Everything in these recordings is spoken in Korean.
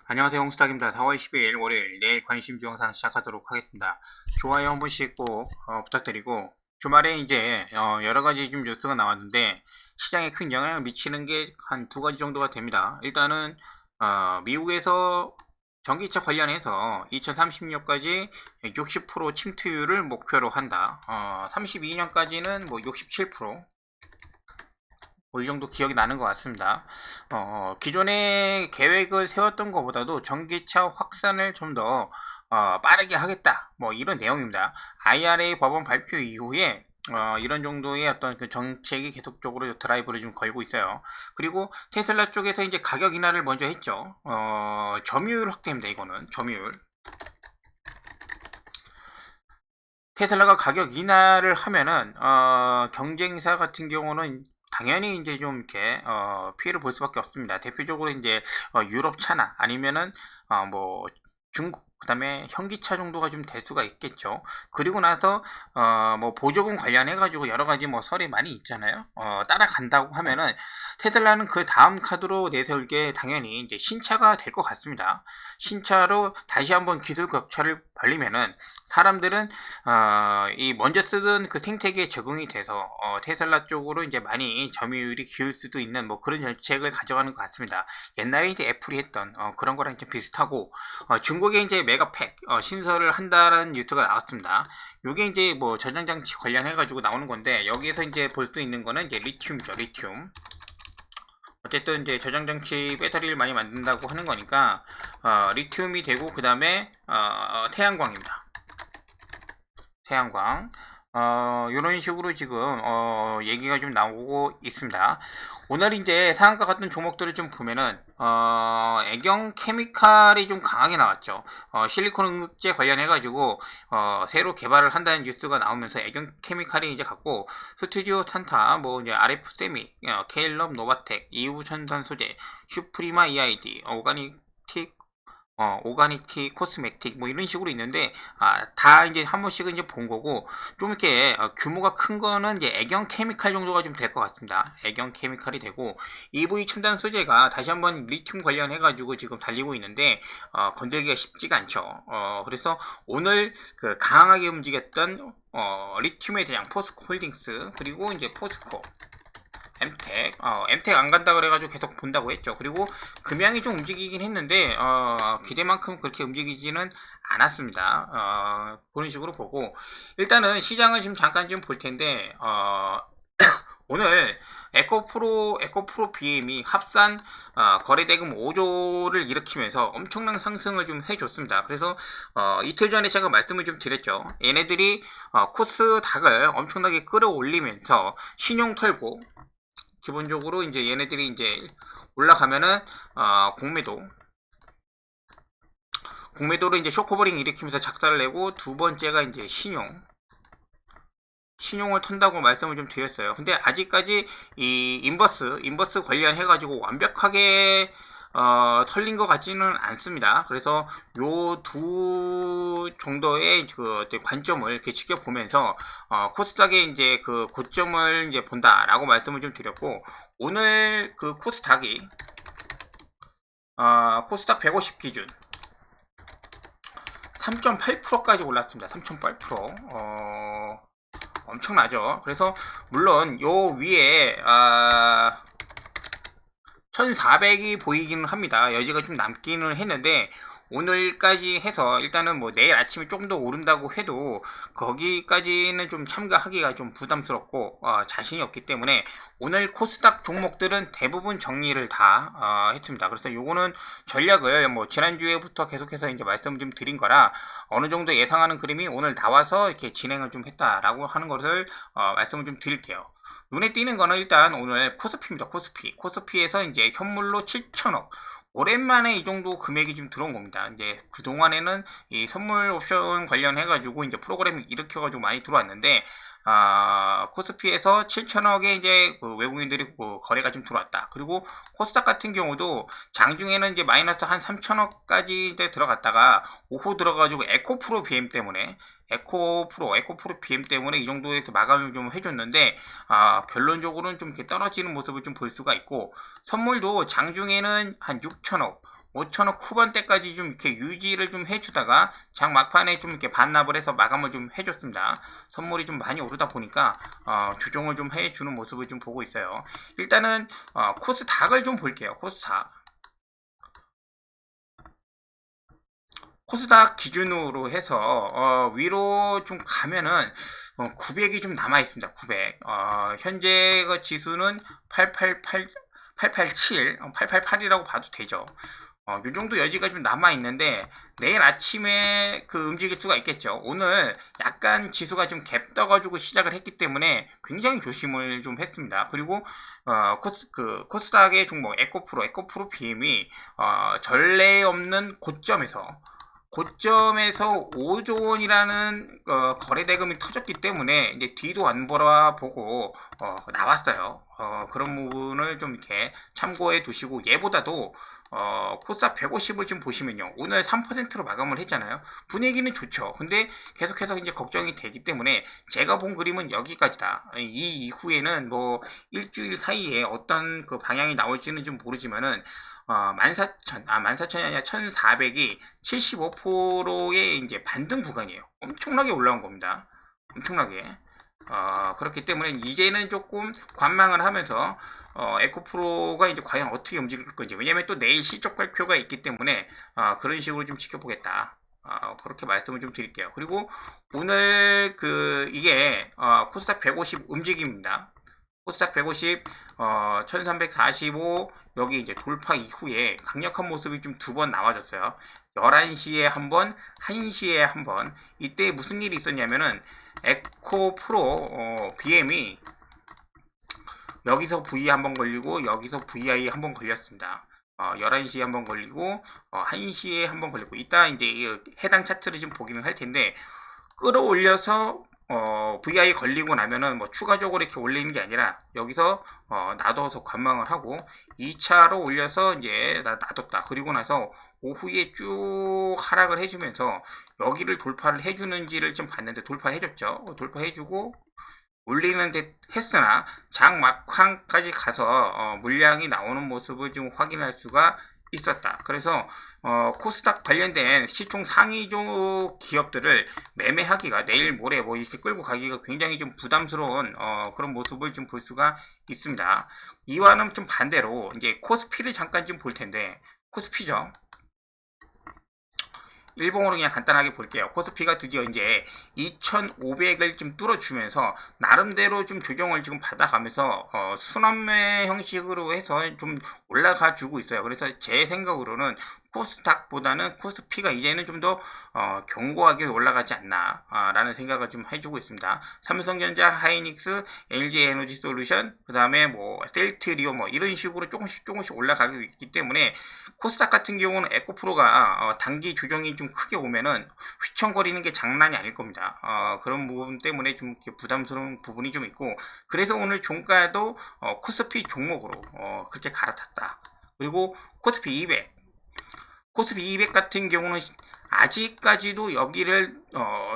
안녕하세요. 홍수탁입니다. 4월 12일 월요일 내일 관심주 영상 시작하도록 하겠습니다. 좋아요 한 번씩 꼭 부탁드리고, 주말에 이제 여러가지 좀 뉴스가 나왔는데 시장에 큰 영향을 미치는 게 한 두 가지 정도가 됩니다. 일단은 미국에서 전기차 관련해서 2030년까지 60% 침투율을 목표로 한다. 32년까지는 뭐 67%, 뭐 이 정도 기억이 나는 것 같습니다. 기존의 계획을 세웠던 것보다도 전기차 확산을 좀 더 빠르게 하겠다, 뭐 이런 내용입니다. IRA 법안 발표 이후에 이런 정도의 어떤 그 정책이 계속적으로 드라이브를 좀 걸고 있어요. 그리고 테슬라 쪽에서 이제 가격 인하를 먼저 했죠. 점유율 확대입니다. 이거는 점유율. 테슬라가 가격 인하를 하면은 경쟁사 같은 경우는 당연히 이제 좀 이렇게 피해를 볼 수밖에 없습니다. 대표적으로 이제 유럽 차나 아니면은 뭐 중국, 그 다음에 현기차 정도가 좀 될 수가 있겠죠. 그리고 나서 뭐 보조금 관련해 가지고 여러 가지 뭐 설이 많이 있잖아요. 따라간다고 하면은 테슬라는 그 다음 카드로 내세울 게 당연히 이제 신차가 될 것 같습니다. 신차로 다시 한번 기술 격차를 벌리면은 사람들은 이 먼저 쓰던 그 생태계에 적응이 돼서 테슬라 쪽으로 이제 많이 점유율이 기울 수도 있는 뭐 그런 정책을 가져가는 것 같습니다. 옛날에 이제 애플이 했던 그런 거랑 좀 비슷하고, 중국에 이제 메가팩 신설을 한다는 뉴스가 나왔습니다. 요게 이제 뭐 저장 장치 관련해 가지고 나오는 건데, 여기에서 이제 볼 수 있는 거는 이제 리튬이죠. 리튬. 어쨌든 이제 저장 장치 배터리를 많이 만든다고 하는 거니까 리튬이 되고, 그 다음에 태양광입니다. 태양광. 이런 식으로 지금 얘기가 좀 나오고 있습니다. 오늘 이제 상한가 같은 종목들을 좀 보면은 애경 케미칼이 좀 강하게 나왔죠. 실리콘 응급제 관련해 가지고 새로 개발을 한다는 뉴스가 나오면서 애경 케미칼이 이제 갖고, 스튜디오 탄타, 뭐 이제 RF 세미, 케일럽 노바텍, 이우천선 소재, 슈프리마 EID, 오가닉티, 코스메틱, 뭐 이런 식으로 있는데, 다 이제 한 번씩은 이제 본 거고, 좀 이렇게 규모가 큰 거는 이제 애경 케미칼 정도가 좀 될 것 같습니다. 애경 케미칼이 되고, EV 첨단 소재가 다시 한번 리튬 관련해 가지고 지금 달리고 있는데 건들기가 쉽지가 않죠. 그래서 오늘 그 강하게 움직였던 리튬에 대한 포스코 홀딩스, 그리고 이제 포스코 엠텍 안 간다 그래가지고 계속 본다고 했죠. 그리고 금양이 좀 움직이긴 했는데 기대만큼 그렇게 움직이지는 않았습니다. 그런 식으로 보고, 일단은 시장을 지금 잠깐 좀 볼 텐데, 오늘 에코프로 BM이 합산 거래대금 5조를 일으키면서 엄청난 상승을 좀 해줬습니다. 그래서 이틀 전에 제가 말씀을 좀 드렸죠. 얘네들이 코스닥을 엄청나게 끌어올리면서 신용 털고, 기본적으로 이제 얘네들이 이제 올라가면은 공매도를 이제 쇼커버링 일으키면서 작살을 내고, 두 번째가 이제 신용을 턴다고 말씀을 좀 드렸어요. 근데 아직까지 이 인버스 관련해 가지고 완벽하게 털린 것 같지는 않습니다. 그래서 요 두 정도의 그 관점을 이렇게 지켜보면서 코스닥의 이제 그 고점을 이제 본다라고 말씀을 좀 드렸고, 오늘 그 코스닥이 코스닥 150 기준 3.8%까지 올랐습니다. 3.8%. 엄청나죠. 그래서 물론 요 위에 1400이 보이기는 합니다. 여지가 좀 남기는 했는데, 오늘까지 해서 일단은 뭐 내일 아침에 조금 더 오른다고 해도 거기까지는 좀 참가하기가 좀 부담스럽고 자신이 없기 때문에 오늘 코스닥 종목들은 대부분 정리를 다 했습니다. 그래서 요거는 전략을 뭐 지난주에부터 계속해서 이제 말씀 좀 드린 거라, 어느 정도 예상하는 그림이 오늘 나와서 이렇게 진행을 좀 했다라고 하는 것을 말씀을 좀 드릴게요. 눈에 띄는 거는 일단 오늘 코스피입니다. 코스피에서 이제 현물로 7천억, 오랜만에 이 정도 금액이 좀 들어온 겁니다. 이제 그동안에는 이 선물 옵션 관련해가지고 이제 프로그램을 일으켜가지고 많이 들어왔는데, 코스피에서 7천억에 이제 그 외국인들이 그 거래가 좀 들어왔다. 그리고 코스닥 같은 경우도 장중에는 이제 마이너스 한 3천억까지 이제 들어갔다가 오후 들어가지고 에코프로 BM 때문에 이 정도에서 마감을 좀 해줬는데, 결론적으로는 좀 이렇게 떨어지는 모습을 좀 볼 수가 있고, 선물도 장중에는 한 6천억, 5,000원 후반대까지 좀 이렇게 유지를 좀 해주다가 장 막판에 좀 이렇게 반납을 해서 마감을 좀 해줬습니다. 선물이 좀 많이 오르다 보니까 조정을 좀 해주는 모습을 좀 보고 있어요. 일단은 코스닥을 좀 볼게요. 코스닥 기준으로 해서 위로 좀 가면은 900이 좀 남아 있습니다. 900. 현재 그 지수는 887, 888이라고 봐도 되죠. 요 정도 여지가 좀 남아 있는데 내일 아침에 그 움직일 수가 있겠죠. 오늘 약간 지수가 좀 갭 떠가지고 시작을 했기 때문에 굉장히 조심을 좀 했습니다. 그리고 코스닥의 종목 에코프로 BM이 전례 없는 고점에서 5조 원이라는 거래 대금이 터졌기 때문에 이제 뒤도 안 돌아보고 나왔어요. 그런 부분을 좀 이렇게 참고해 두시고, 얘보다도 코스닥 150을 좀 보시면요, 오늘 3%로 마감을 했잖아요. 분위기는 좋죠. 근데 계속해서 이제 걱정이 되기 때문에 제가 본 그림은 여기까지다. 이 이후에는 뭐 일주일 사이에 어떤 그 방향이 나올지는 좀 모르지만은 14,000이 아니라 1,400이 75%의 이제 반등 구간이에요. 엄청나게 올라온 겁니다. 엄청나게. 그렇기 때문에 이제는 조금 관망을 하면서 에코프로가 이제 과연 어떻게 움직일 건지, 왜냐면 또 내일 실적 발표가 있기 때문에 그런 식으로 좀 지켜보겠다. 그렇게 말씀을 좀 드릴게요. 그리고 오늘 이게 코스닥 150 움직임입니다. 코스닥 150 1345 여기 이제 돌파 이후에 강력한 모습이 좀 두 번 나와줬어요. 11시에 한 번, 1시에 한 번. 이때 무슨 일이 있었냐면은 에코프로 BM이 여기서 V 한 번 걸리고 여기서 VI 한 번 걸렸습니다. 11시에 한 번 걸리고 1시에 한 번 걸리고, 이따 이제 해당 차트를 좀 보기는 할 텐데, 끌어올려서 VI 걸리고 나면은 뭐 추가적으로 이렇게 올리는 게 아니라 여기서 놔둬서 관망을 하고 2차로 올려서 이제 놔뒀다. 그리고 나서 오후에 쭉 하락을 해주면서 여기를 돌파를 해주는지를 좀 봤는데 돌파해줬죠. 돌파해주고 올리는 듯 했으나 장 막판까지 가서 물량이 나오는 모습을 좀 확인할 수가 있었다. 그래서 코스닥 관련된 시총 상위조 기업들을 매매하기가 내일 모레 뭐 이렇게 끌고 가기가 굉장히 좀 부담스러운 그런 모습을 좀 볼 수가 있습니다. 이와는 좀 반대로 이제 코스피를 잠깐 좀 볼 텐데, 코스피죠. 일봉으로 그냥 간단하게 볼게요. 코스피가 드디어 이제 2,500을 좀 뚫어주면서 나름대로 좀 조정을 지금 받아가면서 순환매 형식으로 해서 좀 올라가 주고 있어요. 그래서 제 생각으로는 코스닥보다는 코스피가 이제는 좀 더 견고하게 올라가지 않나 라는 생각을 좀 해주고 있습니다. 삼성전자, 하이닉스, LG에너지솔루션, 그 다음에 뭐 셀트리온 뭐 이런 식으로 조금씩 올라가고 있기 때문에 코스닥 같은 경우는 에코프로가 단기 조정이 좀 크게 오면은 휘청거리는 게 장난이 아닐 겁니다. 그런 부분 때문에 좀 부담스러운 부분이 좀 있고, 그래서 오늘 종가도 코스피 종목으로 그렇게 갈아탔다. 그리고 코스피 200 같은 경우는 아직까지도 여기를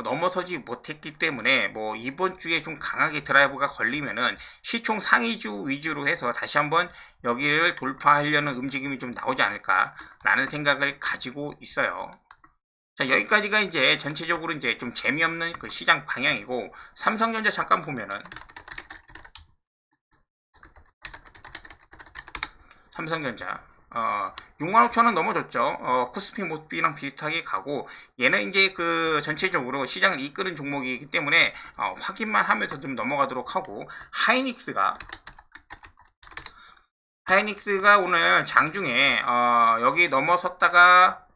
넘어서지 못했기 때문에 뭐 이번 주에 좀 강하게 드라이브가 걸리면은 시총 상위주 위주로 해서 다시 한번 여기를 돌파하려는 움직임이 좀 나오지 않을까 라는 생각을 가지고 있어요. 자, 여기까지가 이제 전체적으로 이제 좀 재미없는 그 시장 방향이고, 삼성전자 잠깐 보면은 삼성전자 65,000원 넘어졌죠. 코스피 모스피랑 비슷하게 가고, 얘는 이제 그 전체적으로 시장을 이끄는 종목이기 때문에 확인만 하면서 좀 넘어가도록 하고, 하이닉스가 오늘 장중에 여기 넘어섰다가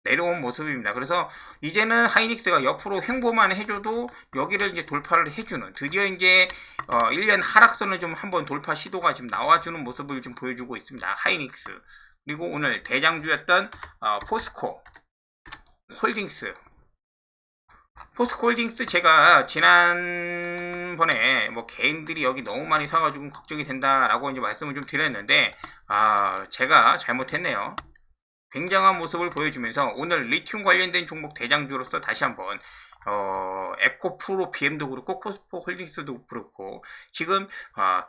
내려온 모습입니다. 그래서 이제는 하이닉스가 옆으로 횡보만 해줘도 여기를 이제 돌파를 해주는, 드디어 이제 1년 하락선을 좀 한번 돌파 시도가 지금 나와주는 모습을 좀 보여주고 있습니다. 하이닉스. 그리고 오늘 대장주였던 포스코 홀딩스 제가 지난번에 뭐 개인들이 여기 너무 많이 사가지고 걱정이 된다라고 이제 말씀을 좀 드렸는데, 제가 잘못했네요. 굉장한 모습을 보여주면서 오늘 리튬 관련된 종목 대장주로서 다시 한번 에코프로 BM도 그렇고 코스모 홀딩스도 그렇고 지금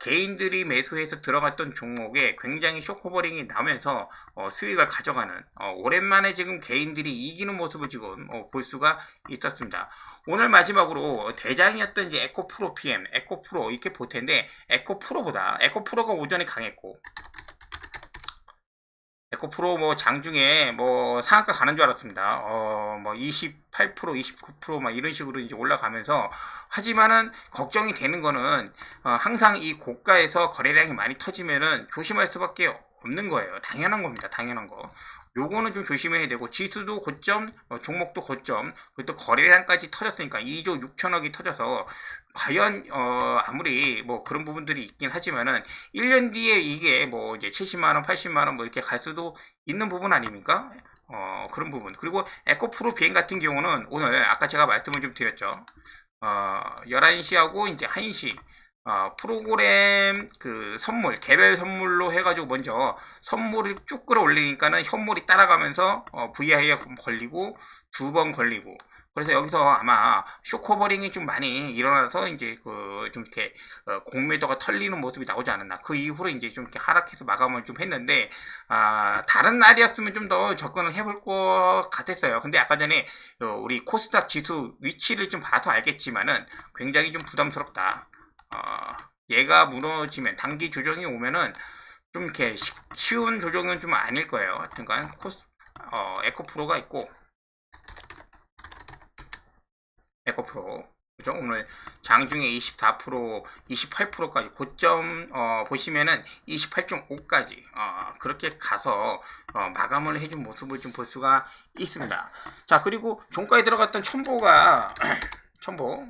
개인들이 매수해서 들어갔던 종목에 굉장히 쇼커버링이 나면서 수익을 가져가는 오랜만에 지금 개인들이 이기는 모습을 지금 볼 수가 있었습니다. 오늘 마지막으로 대장이었던 이제 에코프로 PM, 에코프로 이렇게 볼 텐데 에코프로가 오전에 강했고 에코프로 뭐 장중에 뭐 상한가 가는 줄 알았습니다. 뭐 28%, 29% 막 이런 식으로 이제 올라가면서 하지만은 걱정이 되는 거는 항상 이 고가에서 거래량이 많이 터지면은 조심할 수밖에 없는 거예요. 당연한 겁니다. 당연한 거. 요거는 좀 조심해야 되고 지수도 고점, 종목도 고점, 그리고 또 거래량까지 터졌으니까 2조 6천억이 터져서 과연 아무리 뭐 그런 부분들이 있긴 하지만은 1년 뒤에 이게 뭐 이제 70만 원, 80만 원 뭐 이렇게 갈 수도 있는 부분 아닙니까? 그런 부분. 그리고 에코프로 비행 같은 경우는 오늘 아까 제가 말씀을 좀 드렸죠. 11시하고 이제 1시 프로그램 그 선물, 개별 선물로 해가지고 먼저 선물을 쭉 끌어올리니까는 현물이 따라가면서 VI에 걸리고 2번 걸리고 그래서 여기서 아마 쇼커버링이 좀 많이 일어나서 이제 그 좀 이렇게 공매도가 털리는 모습이 나오지 않았나. 그 이후로 이제 좀 이렇게 하락해서 마감을 좀 했는데 다른 날이었으면 좀 더 접근을 해볼 것 같았어요. 근데 아까 전에 우리 코스닥 지수 위치를 좀 봐서 알겠지만은 굉장히 좀 부담스럽다. 얘가 무너지면 단기 조정이 오면은 좀 이렇게 쉬운 조정은 좀 아닐 거예요. 하여튼간 에코프로가 있고 에코프로 그죠? 오늘 장중에 24%, 28%까지 고점 보시면은 28.5까지 그렇게 가서 마감을 해준 모습을 좀 볼 수가 있습니다. 자 그리고 종가에 들어갔던 첨보가 첨보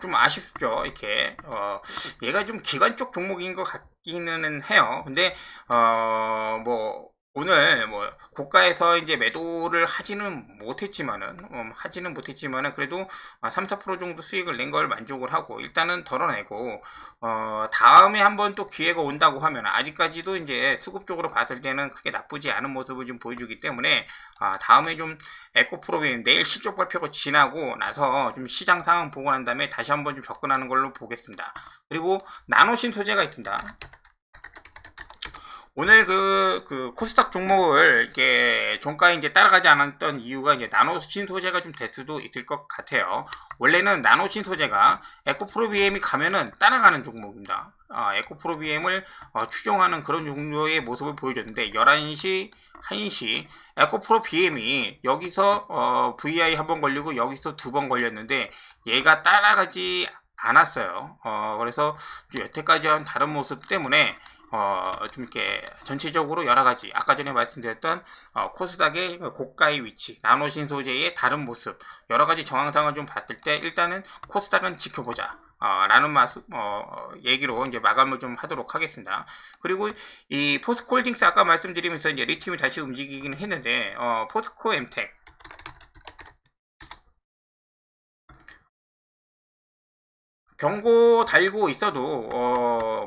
좀 아쉽죠. 이렇게 얘가 좀 기관 쪽 종목인 것 같기는 해요. 근데 뭐 오늘 뭐 고가에서 이제 매도를 하지는 못했지만은 그래도 3, 4% 정도 수익을 낸 걸 만족을 하고 일단은 덜어내고 다음에 한번 또 기회가 온다고 하면 아직까지도 이제 수급적으로 봤을 때는 크게 나쁘지 않은 모습을 좀 보여주기 때문에 다음에 좀 에코프로그램 내일 실적 발표가 지나고 나서 좀 시장 상황 보고 난 다음에 다시 한번 좀 접근하는 걸로 보겠습니다. 그리고 나노신 소재가 있습니다. 오늘 그 코스닥 종목을 이렇게 종가에 이제 따라가지 않았던 이유가 이제 나노신 소재가 좀 될 수도 있을 것 같아요. 원래는 나노신 소재가 에코프로비엠이 가면은 따라가는 종목입니다. 에코프로비엠을 추종하는 그런 종류의 모습을 보여줬는데 11시, 1시 에코프로비엠이 여기서 VI 한 번 걸리고 여기서 2번 걸렸는데 얘가 따라가지 않았어요. 그래서 여태까지 한 다른 모습 때문에 좀 이렇게 전체적으로 여러 가지 아까 전에 말씀드렸던 코스닥의 고가의 위치, 나노신 소재의 다른 모습, 여러 가지 정황상을 좀 봤을 때 일단은 코스닥은 지켜보자. 라는 얘기로 이제 마감을 좀 하도록 하겠습니다. 그리고 이 포스코홀딩스 아까 말씀드리면서 이제 리튬이 다시 움직이긴 했는데 포스코 엠텍 경고 달고 있어도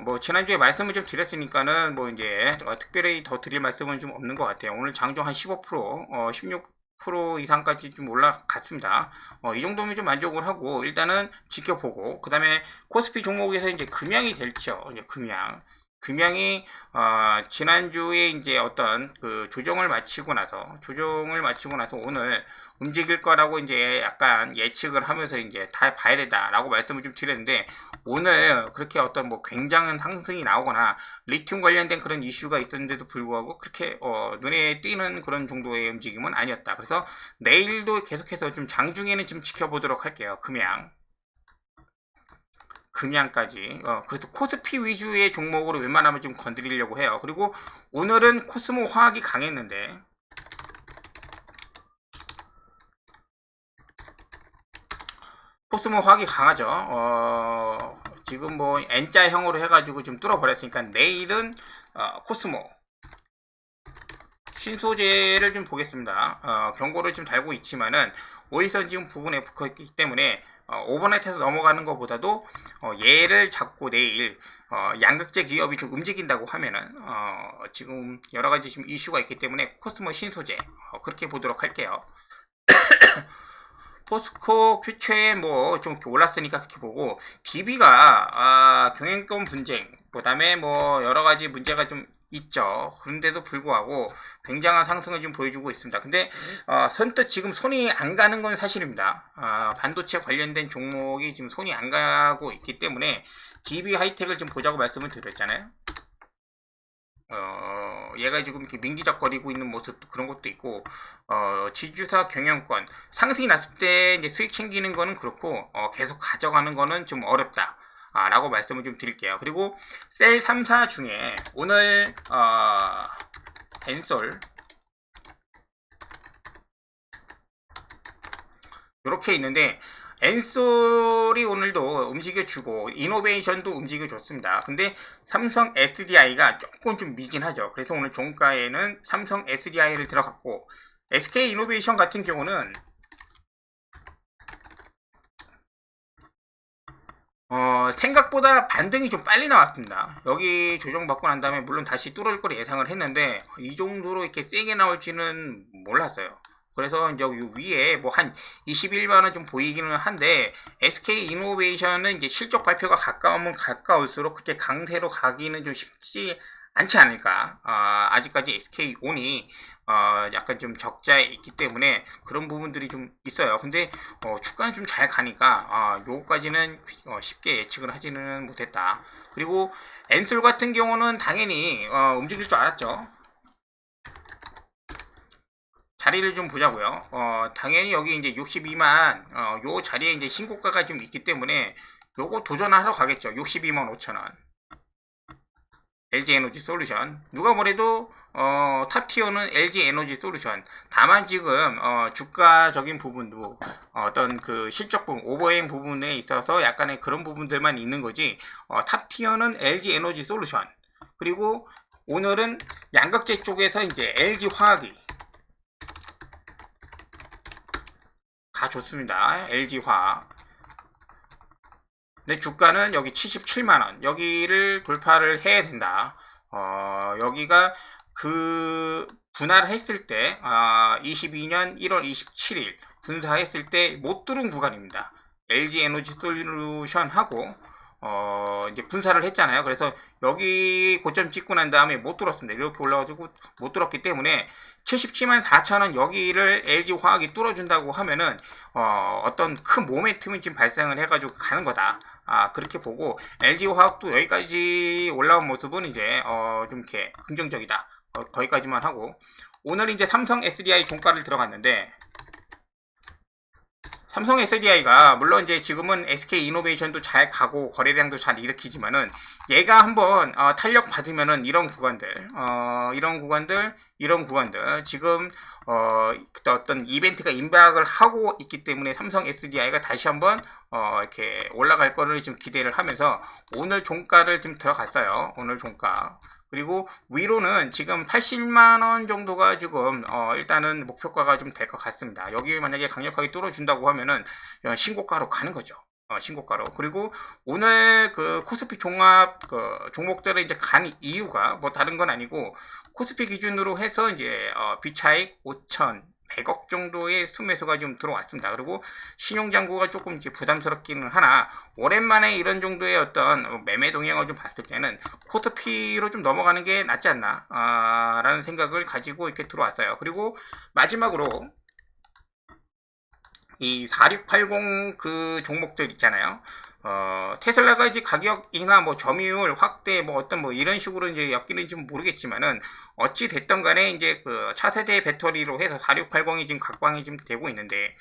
뭐 지난주에 말씀을 좀 드렸으니까는 뭐 이제 특별히 더 드릴 말씀은 좀 없는 것 같아요. 오늘 장중 한 15%, 16% 이상까지 좀 올라갔습니다. 이 정도면 좀 만족을 하고 일단은 지켜보고 그 다음에 코스피 종목에서 이제 금양이 될죠. 이제 금양이 지난주에 이제 어떤 그 조정을 마치고 나서 오늘 움직일 거라고 이제 약간 예측을 하면서 이제 다 봐야 된다라고 말씀을 좀 드렸는데 오늘 그렇게 어떤 뭐 굉장한 상승이 나오거나 리튬 관련된 그런 이슈가 있었는데도 불구하고 그렇게 눈에 띄는 그런 정도의 움직임은 아니었다. 그래서 내일도 계속해서 좀 장중에는 좀 지켜보도록 할게요. 금양까지 그래서 코스피 위주의 종목으로 웬만하면 좀 건드리려고 해요. 그리고 오늘은 코스모 화학이 강했는데 코스모 화학이 강하죠. 지금 뭐 N자형으로 해가지고 좀 뚫어버렸으니까 내일은 코스모 신소재를 좀 보겠습니다. 경고를 좀 달고 있지만은 오일선 지금 부분에 붙어있기 때문에 오버나이트에서 넘어가는 것보다도 얘를 잡고 내일 양극재 기업이 좀 움직인다고 하면은 지금 여러가지 지금 이슈가 있기 때문에 코스모 신소재 그렇게 보도록 할게요. 포스코 퓨처에 뭐 좀 올랐으니까 그렇게 보고, DB가 경영권 분쟁, 그 다음에 뭐 여러 가지 문제가 좀 있죠. 그런데도 불구하고 굉장한 상승을 좀 보여주고 있습니다. 근데 선뜻 지금 손이 안 가는 건 사실입니다. 반도체 관련된 종목이 지금 손이 안 가고 있기 때문에 DB 하이텍을 좀 보자고 말씀을 드렸잖아요. 얘가 지금 이렇게 민기적거리고 있는 모습, 그런 것도 있고, 지주사 경영권 상승이 났을 때 이제 수익 챙기는 거는 그렇고, 계속 가져가는 거는 좀 어렵다 라고 말씀을 좀 드릴게요. 그리고 셀 3사 중에 오늘 엔솔 이렇게 있는데, 엔솔이 오늘도 움직여주고 이노베이션도 움직여줬습니다. 근데 삼성 SDI가 조금 좀 미진하죠. 그래서 오늘 종가에는 삼성 SDI를 들어갔고, SK 이노베이션 같은 경우는 생각보다 반등이 좀 빨리 나왔습니다. 여기 조정받고 난 다음에 물론 다시 뚫을 걸 예상을 했는데 이 정도로 이렇게 세게 나올지는 몰랐어요. 그래서 이제 위에 뭐 한 21만원 좀 보이기는 한데, SK 이노베이션은 이제 실적 발표가 가까우면 가까울수록 그렇게 강세로 가기는 좀 쉽지 않지 않을까. 아직까지 SK온이 약간 좀 적자에 있기 때문에 그런 부분들이 좀 있어요. 근데 주가는 좀 잘 가니까 요거까지는 쉽게 예측을 하지는 못했다. 그리고 엔솔 같은 경우는 당연히 움직일 줄 알았죠. 자리를 좀 보자고요. 당연히 여기 이제 62만 요 자리에 이제 신고가가 좀 있기 때문에 요거 도전하러 가겠죠. 62만 5천원. LG에너지 솔루션. 누가 뭐래도 탑티어는 LG에너지 솔루션. 다만 지금 주가적인 부분도 어떤 그 실적 부분, 오버행 부분에 있어서 약간의 그런 부분들만 있는 거지, 탑티어는 LG에너지 솔루션. 그리고 오늘은 양극재 쪽에서 이제 LG화학이 다 좋습니다. LG화학. 근데 주가는 여기 77만원, 여기를 돌파를 해야 된다. 여기가 그 분할을 했을 때 22년 1월 27일 분사했을 때 못 뚫은 구간입니다. LG에너지 솔루션하고 이제 분사를 했잖아요. 그래서 여기 고점 찍고 난 다음에 못 뚫었습니다. 이렇게 올라가지고 못 뚫었기 때문에 77만 4천원 여기를 LG화학이 뚫어준다고 하면은 어떤 큰 모멘텀이 지금 발생을 해가지고 가는 거다. 그렇게 보고, LG화학도 여기까지 올라온 모습은 이제 좀 이렇게 긍정적이다. 거기까지만 하고, 오늘 이제 삼성 SDI 종가를 들어갔는데, 삼성 SDI가 물론 이제 지금은 SK 이노베이션도 잘 가고 거래량도 잘 일으키지만은, 얘가 한번 탄력 받으면은 이런 구간들 지금 어떤 이벤트가 임박을 하고 있기 때문에 삼성 SDI가 다시 한번 이렇게 올라갈 거를 좀 기대를 하면서 오늘 종가를 좀 들어갔어요. 오늘 종가. 그리고 위로는 지금 80만원 정도가 지금 일단은 목표가가 좀 될 것 같습니다. 여기 만약에 강력하게 뚫어준다고 하면은 신고가로 가는 거죠. 신고가로. 그리고 오늘 그 코스피 종합 종목들을 이제 간 이유가 뭐 다른 건 아니고, 코스피 기준으로 해서 이제 비차익 5,100억 정도의 순매수가 좀 들어왔습니다. 그리고 신용장구가 조금 이제 부담스럽기는 하나, 오랜만에 이런 정도의 어떤 매매 동향을 좀 봤을 때는 코스피로 좀 넘어가는 게 낫지 않나 라는 생각을 가지고 이렇게 들어왔어요. 그리고 마지막으로 이 4680 그 종목들 있잖아요. 테슬라가 이제 가격이나 뭐 점유율 확대 뭐 어떤 뭐 이런 식으로 이제 엮이는지 모르겠지만은, 어찌 됐던 간에 이제 그 차세대 배터리로 해서 4680이 지금 각광이 좀 되고 있는데,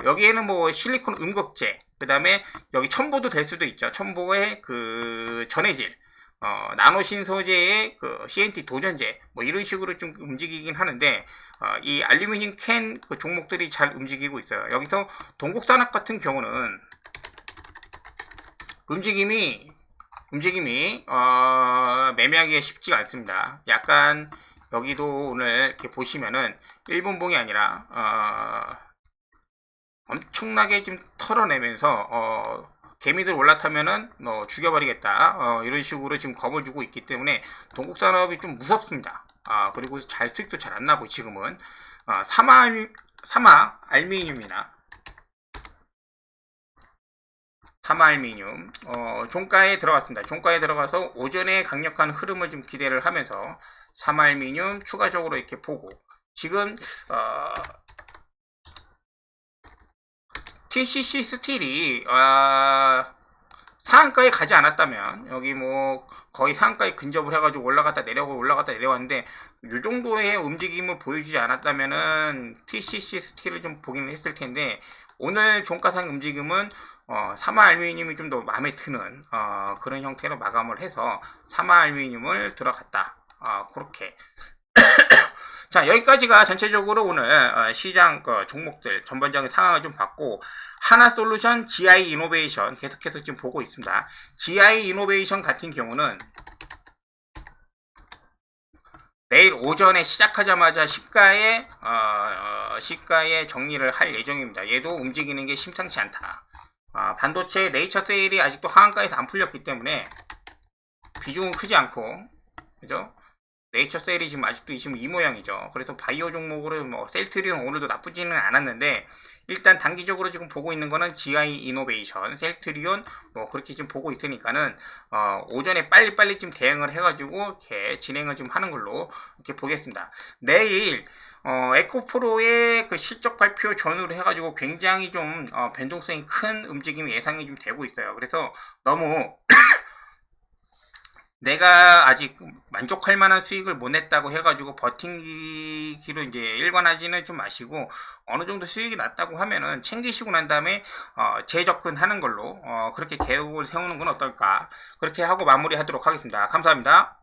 여기에는 뭐 실리콘 음극재, 그 다음에 여기 첨보도 될 수도 있죠. 첨보의 그 전해질, 나노 신소재의 그 CNT 도전제, 뭐 이런 식으로 좀 움직이긴 하는데, 이 알루미늄 캔 그 종목들이 잘 움직이고 있어요. 여기서 동국산업 같은 경우는 움직임이 매매하기가 쉽지가 않습니다. 약간 여기도 오늘 이렇게 보시면은 일본봉이 아니라 엄청나게 좀 털어내면서 개미들 올라타면은 죽여버리겠다, 이런 식으로 지금 겁을 주고 있기 때문에 동국산업이 좀 무섭습니다. 그리고 수익도 잘 안 나고, 지금은 사마 알루미늄이나 사마알미늄 종가에 들어갔습니다. 종가에 들어가서 오전에 강력한 흐름을 좀 기대를 하면서 사마알미늄 추가적으로 이렇게 보고 지금 TCC 스틸이 상한가에 가지 않았다면 여기 뭐 거의 상한가에 근접을 해가지고 올라갔다 내려왔는데 이 정도의 움직임을 보여주지 않았다면은 TCC 스틸을 좀 보기는 했을 텐데 오늘 종가상 움직임은 사마알루미늄이 좀 더 마음에 드는 그런 형태로 마감을 해서 사마알루미늄을 들어갔다. 그렇게 자, 여기까지가 전체적으로 오늘 시장 종목들 전반적인 상황을 좀 봤고 하나솔루션, GI 이노베이션 계속해서 지금 보고 있습니다. GI 이노베이션 같은 경우는 내일 오전에 시작하자마자 시가에 정리를 할 예정입니다. 얘도 움직이는 게 심상치 않다. 반도체 네이처 세일이 아직도 하한가에서 안 풀렸기 때문에 비중은 크지 않고, 그죠? 네이처 세일이 지금 아직도 지금 이 모양이죠. 그래서 바이오 종목으로 뭐 셀트리온 오늘도 나쁘지는 않았는데 일단 단기적으로 지금 보고 있는 거는 GI 이노베이션, 셀트리온 뭐 그렇게 지금 보고 있으니까는 오전에 빨리빨리 좀 대응을 해가지고 이렇게 진행을 좀 하는 걸로 이렇게 보겠습니다. 내일 에코프로의 그 실적 발표 전후로 해가지고 굉장히 좀 변동성이 큰 움직임이 예상이 좀 되고 있어요. 그래서 너무 내가 아직 만족할 만한 수익을 못 냈다고 해가지고 버팅기로 이제 일관하지는 좀 마시고 어느 정도 수익이 났다고 하면은 챙기시고 난 다음에 재접근하는 걸로 그렇게 계획을 세우는 건 어떨까 그렇게 하고 마무리하도록 하겠습니다. 감사합니다.